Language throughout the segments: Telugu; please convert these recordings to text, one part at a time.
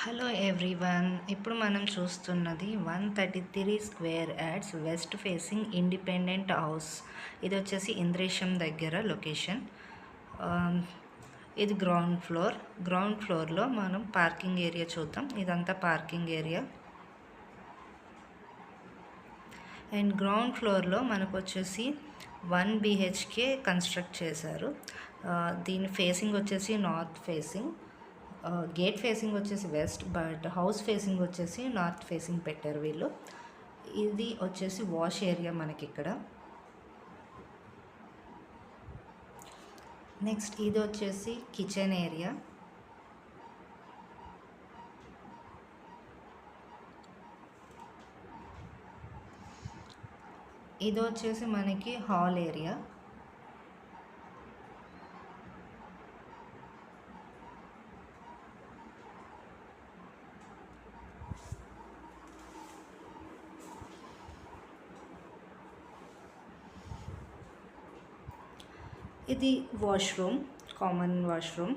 Hello everyone. ఇప్పుడు మనం చూస్తున్నది 133 square yards west facing independent house. ఇది వచ్చేసి ఇంద్రేశం దగ్గర లొకేషన్. ఇది గ్రౌండ్ ఫ్లోర్లో మనం పార్కింగ్ ఏరియా చూద్దాం. ఇదంతా పార్కింగ్ ఏరియా. అండ్ గ్రౌండ్ ఫ్లోర్లో మనకు వచ్చేసి 1 BHK కన్స్ట్రక్ట్ చేశారు. దీని ఫేసింగ్ వచ్చేసి నార్త్ ఫేసింగ్. గేట్ ఫేసింగ్ వచ్చేసి వెస్ట్, బట్ హౌస్ ఫేసింగ్ వచ్చేసి నార్త్ ఫేసింగ్ పెట్టారు వీళ్ళు. ఇది వచ్చేసి వాష్ ఏరియా మనకి ఇక్కడ. నెక్స్ట్ ఇది వచ్చేసి కిచెన్ ఏరియా. ఇది వచ్చేసి మనకి హాల్ ఏరియా. ఇది వాష్రూమ్, కామన్ వాష్రూమ్.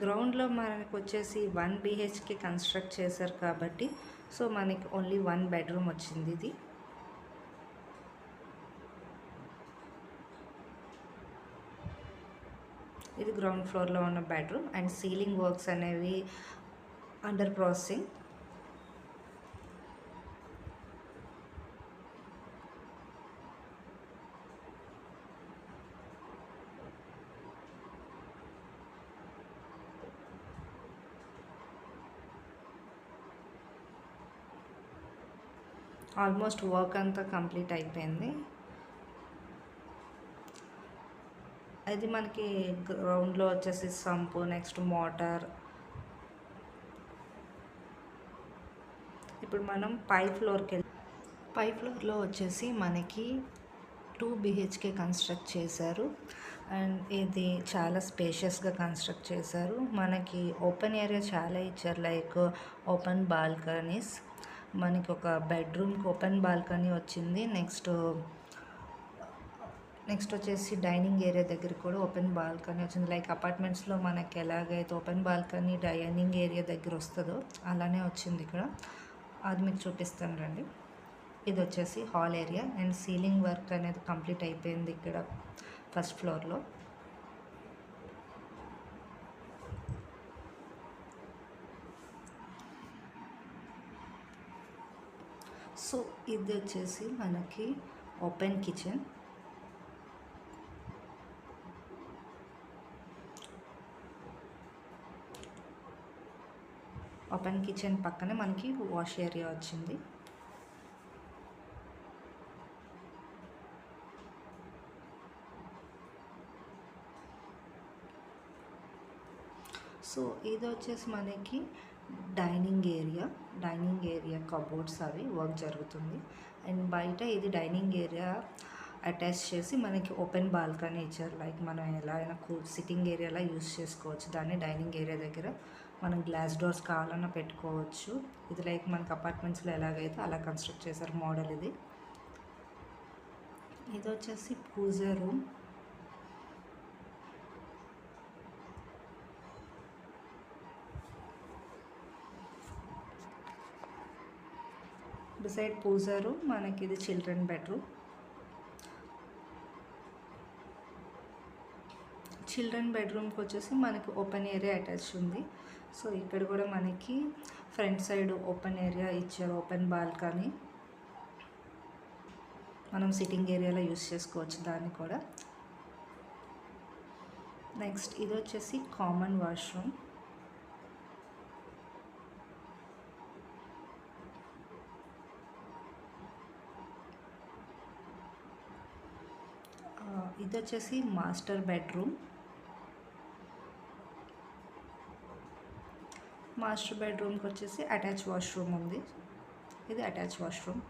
గ్రౌండ్లో మనకు వచ్చేసి 1 BHK కన్స్ట్రక్ట్ చేశారు కాబట్టి సో మనకి ఓన్లీ 1 బెడ్రూమ్ వచ్చింది. ఇది గ్రౌండ్ ఫ్లోర్లో ఉన్న బెడ్రూమ్. అండ్ సీలింగ్ వర్క్స్ అనేవి అండర్ ప్రాసెసింగ్. ఆల్మోస్ట్ వర్క్ అంతా కంప్లీట్ అయిపోయింది. అది మనకి గ్రౌండ్లో వచ్చేసి సంపు, నెక్స్ట్ మోటార్. ఇప్పుడు మనం పై ఫ్లోర్లో వచ్చేసి మనకి 2 BHK కన్స్ట్రక్ట్ చేశారు. అండ్ ఇది చాలా స్పేషియస్గా కన్స్ట్రక్ట్ చేశారు. మనకి ఓపెన్ ఏరియా చాలా ఇచ్చారు, లైక్ ఓపెన్ బాల్కనీస్. మనకి ఒక బెడ్రూమ్కి ఓపెన్ బాల్కనీ వచ్చింది. నెక్స్ట్ వచ్చేసి డైనింగ్ ఏరియా దగ్గర కూడా ఓపెన్ బాల్కనీ వచ్చింది. లైక్ అపార్ట్మెంట్స్లో మనకి ఎలాగైతే ఓపెన్ బాల్కనీ డైనింగ్ ఏరియా దగ్గర వస్తుందో అలానే వచ్చింది ఇక్కడ. అది మీకు చూపిస్తాను రండి. ఇది వచ్చేసి hall area. And ceiling work అనేది కంప్లీట్ అయిపోయింది ఇక్కడ ఫస్ట్ ఫ్లోర్లో. సో ఇది వచ్చేసి మనకి ఓపెన్ కిచెన్. ఓపెన్ కిచెన్ పక్కనే మనకి వాష్ ఏరియా వచ్చింది. సో ఇది వచ్చేసి మనకి డైనింగ్ ఏరియా కబోర్డ్స్ అవి వర్క్ జరుగుతుంది. అండ్ బయట ఇది డైనింగ్ ఏరియా అటాచ్ చేసి మనకి ఓపెన్ బాల్కనీ ఇచ్చారు. లైక్ మనం ఎలా అయినా సిట్టింగ్ ఏరియాలా యూస్ చేసుకోవచ్చు. దాన్ని డైనింగ్ ఏరియా దగ్గర మనం గ్లాస్ డోర్స్ కావాలన్నా పెట్టుకోవచ్చు. ఇది లైక్ మనకి అపార్ట్మెంట్స్లో ఎలాగైతే అలా కన్స్ట్రక్ట్ చేశారు మోడల్ ఇది. ఇది వచ్చేసి పూజా రూమ్. బిసైడ్ పూజా రూమ్ మనకి ఇది చిల్డ్రన్ బెడ్రూమ్. చిల్డ్రన్ బెడ్రూమ్కి వచ్చేసి మనకి ఓపెన్ ఏరియా అటాచ్ ఉంది. సో ఇక్కడ కూడా మనకి ఫ్రంట్ సైడ్ ఓపెన్ ఏరియా ఇచ్చారు, ఓపెన్ బాల్కనీ. మనం సిట్టింగ్ ఏరియాలో యూస్ చేసుకోవచ్చు దాన్ని కూడా. నెక్స్ట్ ఇది వచ్చేసి కామన్ వాష్రూమ్. ఇది వచ్చేసి మాస్టర్ బెడ్రూమ్. మాస్టర్ బెడ్రూమ్కి వచ్చేసి అటాచ్ వాష్రూమ్ ఉంది. ఇది అటాచ్ వాష్రూమ్.